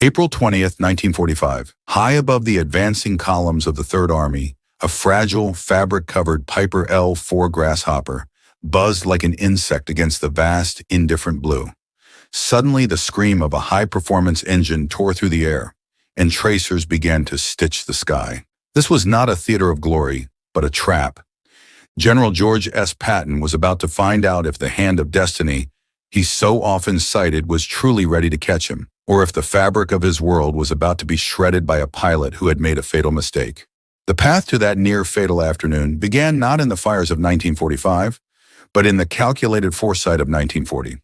April 20th, 1945. High above the advancing columns of the Third Army, a fragile, fabric-covered Piper L-4 Grasshopper buzzed like an insect against the vast, indifferent blue. Suddenly, the scream of a high-performance engine tore through the air, and tracers began to stitch the sky. This was not a theater of glory, but a trap. General George S. Patton was about to find out if the hand of destiny he so often cited was truly ready to catch him, or if the fabric of his world was about to be shredded by a pilot who had made a fatal mistake. The path to that near-fatal afternoon began not in the fires of 1945, but in the calculated foresight of 1940.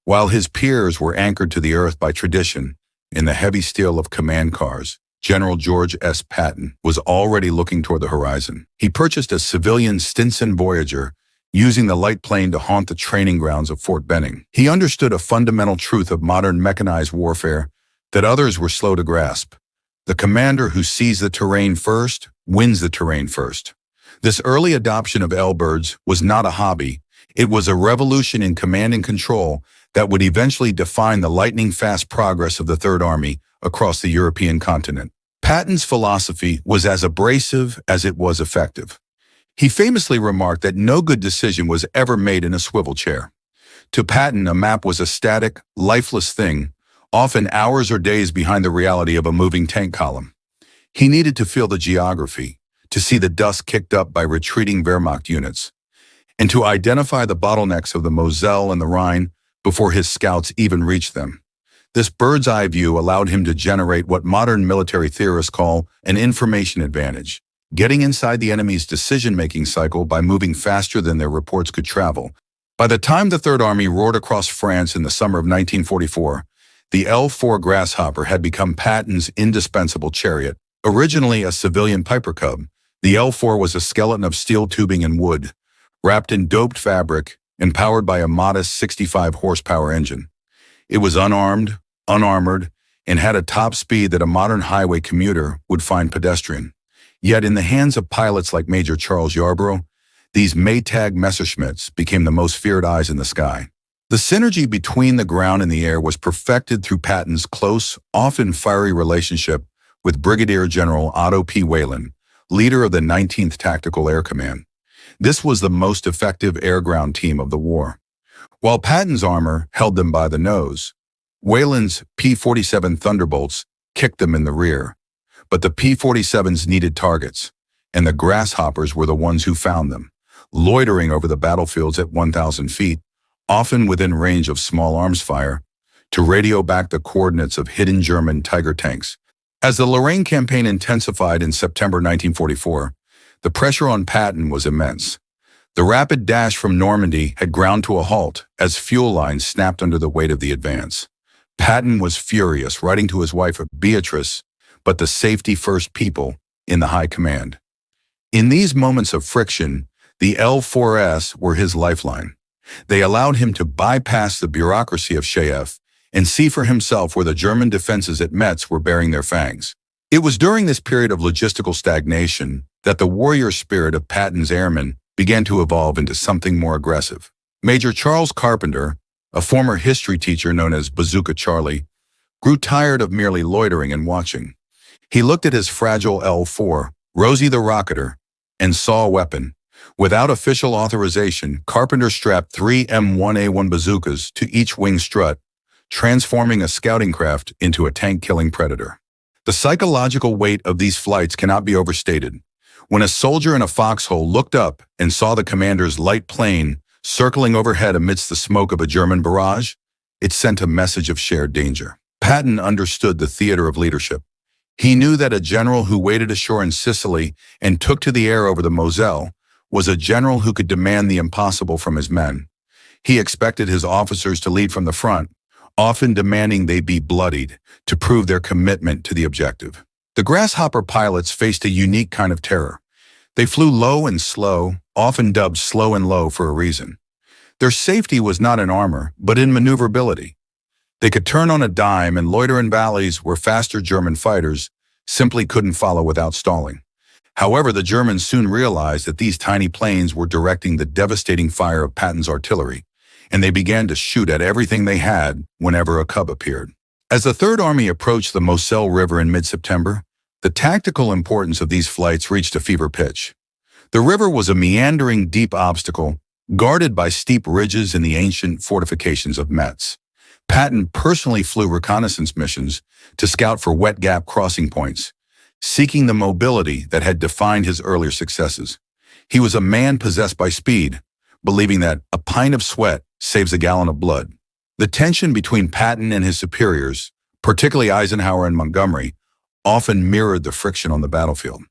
While his peers were anchored to the earth by tradition, in the heavy steel of command cars, General George S. Patton was already looking toward the horizon. He purchased a civilian Stinson Voyager, using the light plane to haunt the training grounds of Fort Benning. He understood a fundamental truth of modern mechanized warfare that others were slow to grasp. The commander who sees the terrain first wins the terrain first. This early adoption of L-birds was not a hobby. It was a revolution in command and control that would eventually define the lightning-fast progress of the Third Army across the European continent. Patton's philosophy was as abrasive as it was effective. He famously remarked that no good decision was ever made in a swivel chair. To Patton, a map was a static, lifeless thing, often hours or days behind the reality of a moving tank column. He needed to feel the geography, to see the dust kicked up by retreating Wehrmacht units, and to identify the bottlenecks of the Moselle and the Rhine before his scouts even reached them. This bird's-eye view allowed him to generate what modern military theorists call an information advantage, getting inside the enemy's decision-making cycle by moving faster than their reports could travel. By the time the Third Army roared across France in the summer of 1944, the L-4 Grasshopper had become Patton's indispensable chariot. Originally a civilian Piper Cub, the L-4 was a skeleton of steel tubing and wood, wrapped in doped fabric and powered by a modest 65-horsepower engine. It was unarmed, unarmored, and had a top speed that a modern highway commuter would find pedestrian. Yet in the hands of pilots like Major Charles Yarborough, these Maytag Messerschmitts became the most feared eyes in the sky. The synergy between the ground and the air was perfected through Patton's close, often fiery relationship with Brigadier General Otto P. Weyland, leader of the 19th Tactical Air Command. This was the most effective air-ground team of the war. While Patton's armor held them by the nose, Weyland's P-47 Thunderbolts kicked them in the rear. But the P-47s needed targets, and the Grasshoppers were the ones who found them, loitering over the battlefields at 1,000 feet, often within range of small arms fire, to radio back the coordinates of hidden German Tiger tanks. As the Lorraine campaign intensified in September 1944, the pressure on Patton was immense. The rapid dash from Normandy had ground to a halt as fuel lines snapped under the weight of the advance. Patton was furious, writing to his wife Beatrice, but the safety-first people in the high command. In these moments of friction, the L-4s were his lifeline. They allowed him to bypass the bureaucracy of Kiev and see for himself where the German defenses at Metz were bearing their fangs. It was during this period of logistical stagnation that the warrior spirit of Patton's airmen began to evolve into something more aggressive. Major Charles Carpenter, a former history teacher known as Bazooka Charlie, grew tired of merely loitering and watching. He looked at his fragile L-4, Rosie the Rocketer, and saw a weapon. Without official authorization, Carpenter strapped 3 M1A1 bazookas to each wing strut, transforming a scouting craft into a tank-killing predator. The psychological weight of these flights cannot be overstated. When a soldier in a foxhole looked up and saw the commander's light plane circling overhead amidst the smoke of a German barrage, it sent a message of shared danger. Patton understood the theater of leadership. He knew that a general who waited ashore in Sicily and took to the air over the Moselle was a general who could demand the impossible from his men. He expected his officers to lead from the front, often demanding they be bloodied to prove their commitment to the objective. The Grasshopper pilots faced a unique kind of terror. They flew low and slow, often dubbed slow and low for a reason. Their safety was not in armor, but in maneuverability. They could turn on a dime and loiter in valleys where faster German fighters simply couldn't follow without stalling. However, the Germans soon realized that these tiny planes were directing the devastating fire of Patton's artillery, and they began to shoot at everything they had whenever a cub appeared. As the Third Army approached the Moselle River in mid-September, the tactical importance of these flights reached a fever pitch. The river was a meandering, deep obstacle, guarded by steep ridges in the ancient fortifications of Metz. Patton personally flew reconnaissance missions to scout for wet gap crossing points, seeking the mobility that had defined his earlier successes. He was a man possessed by speed, believing that a pint of sweat saves a gallon of blood. The tension between Patton and his superiors, particularly Eisenhower and Montgomery, often mirrored the friction on the battlefield.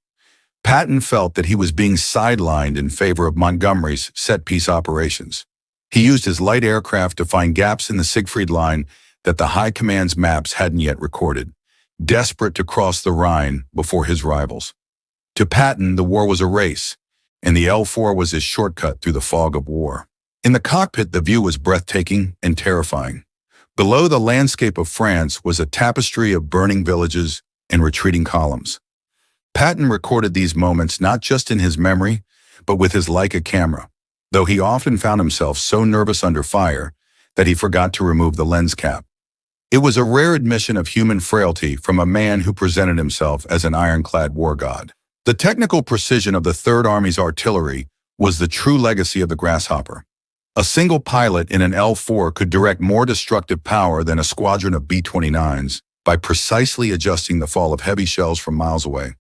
Patton felt that he was being sidelined in favor of Montgomery's set-piece operations. He used his light aircraft to find gaps in the Siegfried Line that the High Command's maps hadn't yet recorded, desperate to cross the Rhine before his rivals. To Patton, the war was a race, and the L-4 was his shortcut through the fog of war. In the cockpit, the view was breathtaking and terrifying. Below, the landscape of France was a tapestry of burning villages and retreating columns. Patton recorded these moments not just in his memory, but with his Leica camera, though he often found himself so nervous under fire that he forgot to remove the lens cap. It was a rare admission of human frailty from a man who presented himself as an ironclad war god. The technical precision of the Third Army's artillery was the true legacy of the Grasshopper. A single pilot in an L-4 could direct more destructive power than a squadron of B-29s by precisely adjusting the fall of heavy shells from miles away.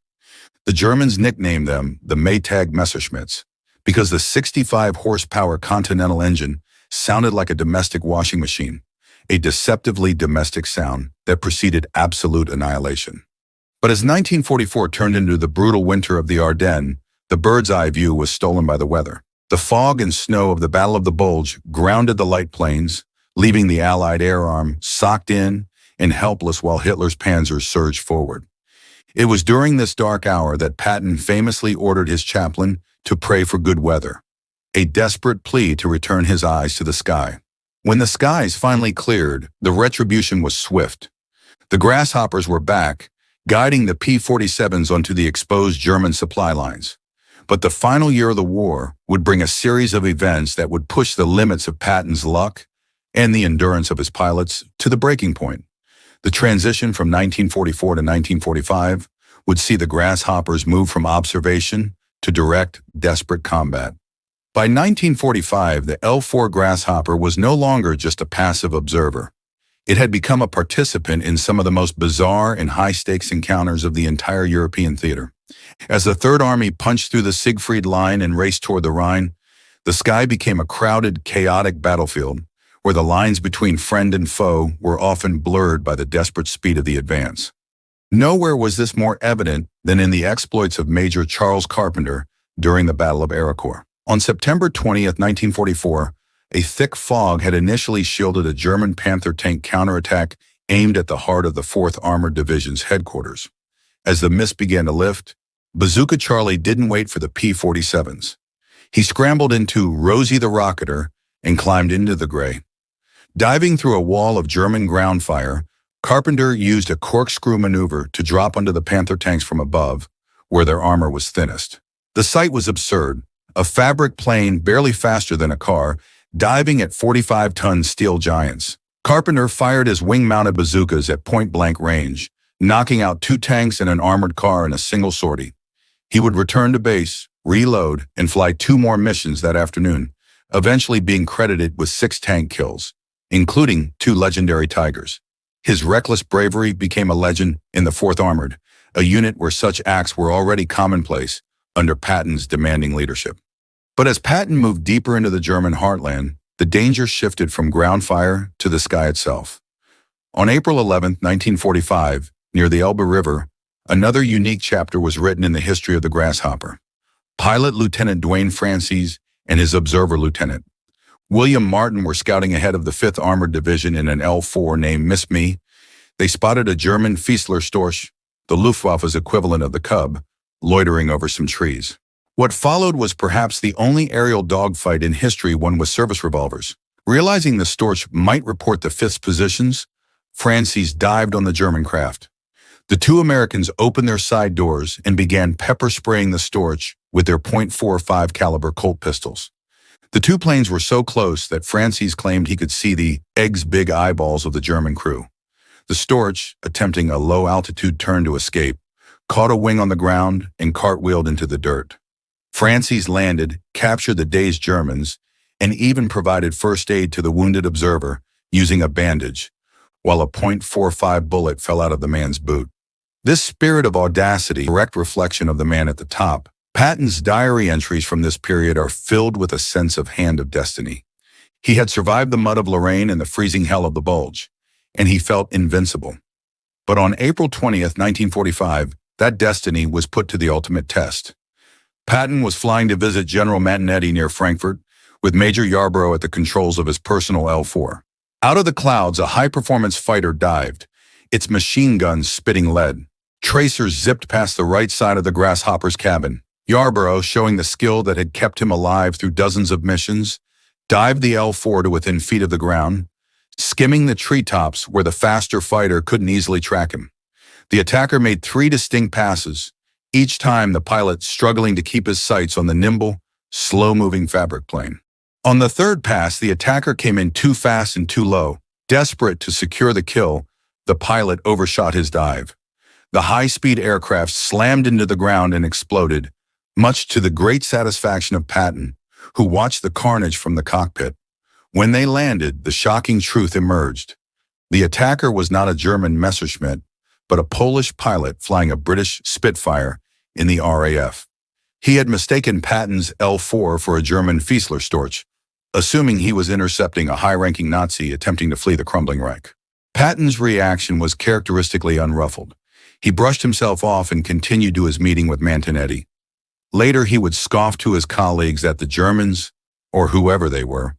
The Germans nicknamed them the Maytag Messerschmitts because the 65-horsepower Continental engine sounded like a domestic washing machine, a deceptively domestic sound that preceded absolute annihilation. But as 1944 turned into the brutal winter of the Ardennes, the bird's-eye view was stolen by the weather. The fog and snow of the Battle of the Bulge grounded the light planes, leaving the Allied air arm socked in and helpless while Hitler's panzers surged forward. It was during this dark hour that Patton famously ordered his chaplain to pray for good weather, a desperate plea to return his eyes to the sky. When the skies finally cleared, the retribution was swift. The Grasshoppers were back, guiding the P-47s onto the exposed German supply lines. But the final year of the war would bring a series of events that would push the limits of Patton's luck and the endurance of his pilots to the breaking point. The transition from 1944 to 1945 would see the Grasshoppers move from observation to direct, desperate combat. By 1945, the L-4 Grasshopper was no longer just a passive observer. It had become a participant in some of the most bizarre and high-stakes encounters of the entire European theater. As the Third Army punched through the Siegfried Line and raced toward the Rhine, the sky became a crowded, chaotic battlefield where the lines between friend and foe were often blurred by the desperate speed of the advance. Nowhere was this more evident than in the exploits of Major Charles Carpenter during the Battle of Arracourt. On September 20th, 1944, a thick fog had initially shielded a German Panther tank counterattack aimed at the heart of the 4th Armored Division's headquarters. As the mist began to lift, Bazooka Charlie didn't wait for the P-47s. He scrambled into Rosie the Rocketer and climbed into the gray. Diving through a wall of German ground fire, Carpenter used a corkscrew maneuver to drop onto the Panther tanks from above, where their armor was thinnest. The sight was absurd. A fabric plane barely faster than a car, diving at 45-ton steel giants. Carpenter fired his wing-mounted bazookas at point-blank range, knocking out 2 tanks and an armored car in a single sortie. He would return to base, reload, and fly 2 more missions that afternoon, eventually being credited with 6 tank kills, including 2 legendary Tigers. His reckless bravery became a legend in the 4th Armored, a unit where such acts were already commonplace under Patton's demanding leadership. But as Patton moved deeper into the German heartland, the danger shifted from ground fire to the sky itself. On April 11, 1945, near the Elbe River, another unique chapter was written in the history of the Grasshopper. Pilot Lieutenant Duane Francis and his observer lieutenant, William Martin, were scouting ahead of the 5th Armored Division in an L-4 named Miss Me. They spotted a German Fiesler Storch, the Luftwaffe's equivalent of the Cub, loitering over some trees. What followed was perhaps the only aerial dogfight in history won with service revolvers. Realizing the Storch might report the 5th's positions, Francis dived on the German craft. The 2 Americans opened their side doors and began pepper spraying the Storch with their .45 caliber Colt pistols. The 2 planes were so close that Francis claimed he could see the eggs big eyeballs of the German crew. The Storch, attempting a low-altitude turn to escape, caught a wing on the ground and cartwheeled into the dirt. Francis landed, captured the dazed Germans, and even provided first aid to the wounded observer using a bandage, while a .45 bullet fell out of the man's boot. This spirit of audacity, direct reflection of the man at the top. Patton's diary entries from this period are filled with a sense of hand of destiny. He had survived the mud of Lorraine and the freezing hell of the Bulge, and he felt invincible. But on April 20th, 1945, that destiny was put to the ultimate test. Patton was flying to visit General Mantonetti near Frankfurt, with Major Yarborough at the controls of his personal L-4. Out of the clouds, a high-performance fighter dived, its machine guns spitting lead. Tracers zipped past the right side of the Grasshopper's cabin. Yarborough, showing the skill that had kept him alive through dozens of missions, dived the L-4 to within feet of the ground, skimming the treetops where the faster fighter couldn't easily track him. The attacker made 3 distinct passes, each time the pilot struggling to keep his sights on the nimble, slow-moving fabric plane. On the third pass, the attacker came in too fast and too low. Desperate to secure the kill, the pilot overshot his dive. The high-speed aircraft slammed into the ground and exploded, much to the great satisfaction of Patton, who watched the carnage from the cockpit. When they landed, the shocking truth emerged. The attacker was not a German Messerschmitt, but a Polish pilot flying a British Spitfire in the RAF. He had mistaken Patton's L-4 for a German Fiesler Storch, assuming he was intercepting a high-ranking Nazi attempting to flee the crumbling Reich. Patton's reaction was characteristically unruffled. He brushed himself off and continued to his meeting with Mantonetti. Later, he would scoff to his colleagues that the Germans, or whoever they were,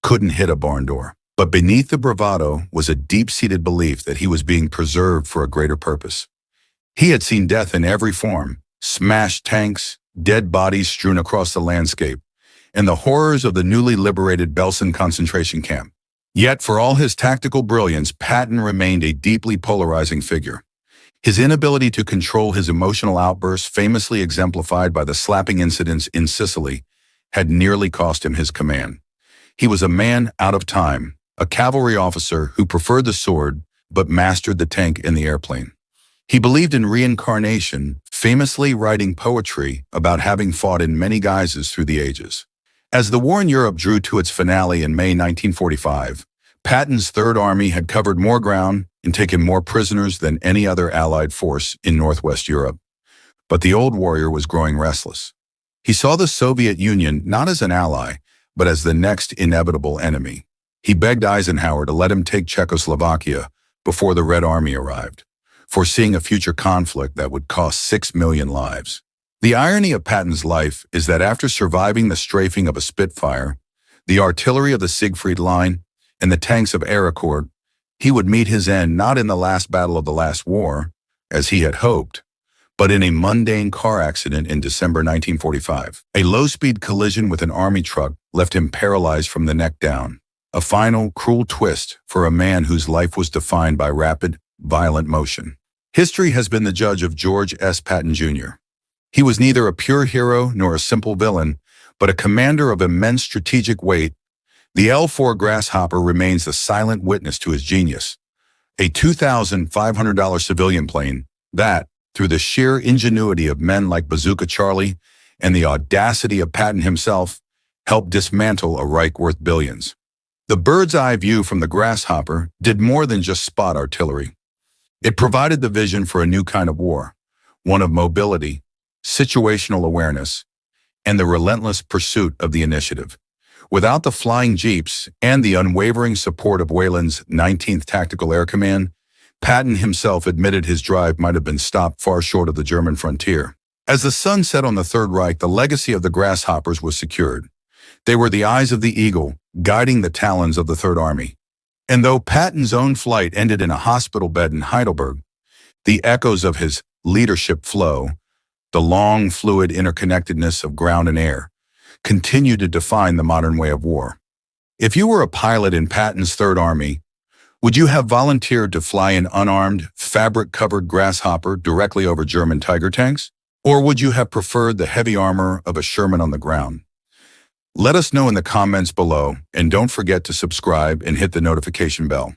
couldn't hit a barn door. But beneath the bravado was a deep-seated belief that he was being preserved for a greater purpose. He had seen death in every form, smashed tanks, dead bodies strewn across the landscape, and the horrors of the newly liberated Belsen concentration camp. Yet, for all his tactical brilliance, Patton remained a deeply polarizing figure. His inability to control his emotional outbursts, famously exemplified by the slapping incidents in Sicily, had nearly cost him his command. He was a man out of time, a cavalry officer who preferred the sword but mastered the tank and the airplane. He believed in reincarnation, famously writing poetry about having fought in many guises through the ages. As the war in Europe drew to its finale in May 1945, Patton's Third Army had covered more ground and taken more prisoners than any other Allied force in Northwest Europe. But the old warrior was growing restless. He saw the Soviet Union not as an ally, but as the next inevitable enemy. He begged Eisenhower to let him take Czechoslovakia before the Red Army arrived, foreseeing a future conflict that would cost 6 million lives. The irony of Patton's life is that after surviving the strafing of a Spitfire, the artillery of the Siegfried Line, and the tanks of Arracourt, he would meet his end not in the last battle of the last war, as he had hoped, but in a mundane car accident in December 1945. A low-speed collision with an army truck left him paralyzed from the neck down. A final, cruel twist for a man whose life was defined by rapid, violent motion. History has been the judge of George S. Patton, Jr. He was neither a pure hero nor a simple villain, but a commander of immense strategic weight. The L-4 Grasshopper remains the silent witness to his genius, a $2,500 civilian plane that, through the sheer ingenuity of men like Bazooka Charlie and the audacity of Patton himself, helped dismantle a Reich worth billions. The bird's-eye view from the Grasshopper did more than just spot artillery. It provided the vision for a new kind of war, one of mobility, situational awareness, and the relentless pursuit of the initiative. Without the flying jeeps and the unwavering support of Weyland's 19th Tactical Air Command, Patton himself admitted his drive might have been stopped far short of the German frontier. As the sun set on the Third Reich, the legacy of the Grasshoppers was secured. They were the eyes of the eagle, guiding the talons of the Third Army. And though Patton's own flight ended in a hospital bed in Heidelberg, the echoes of his leadership flow, the long, fluid interconnectedness of ground and air, continue to define the modern way of war. If you were a pilot in Patton's Third Army, would you have volunteered to fly an unarmed, fabric-covered Grasshopper directly over German Tiger tanks? Or would you have preferred the heavy armor of a Sherman on the ground? Let us know in the comments below, and don't forget to subscribe and hit the notification bell.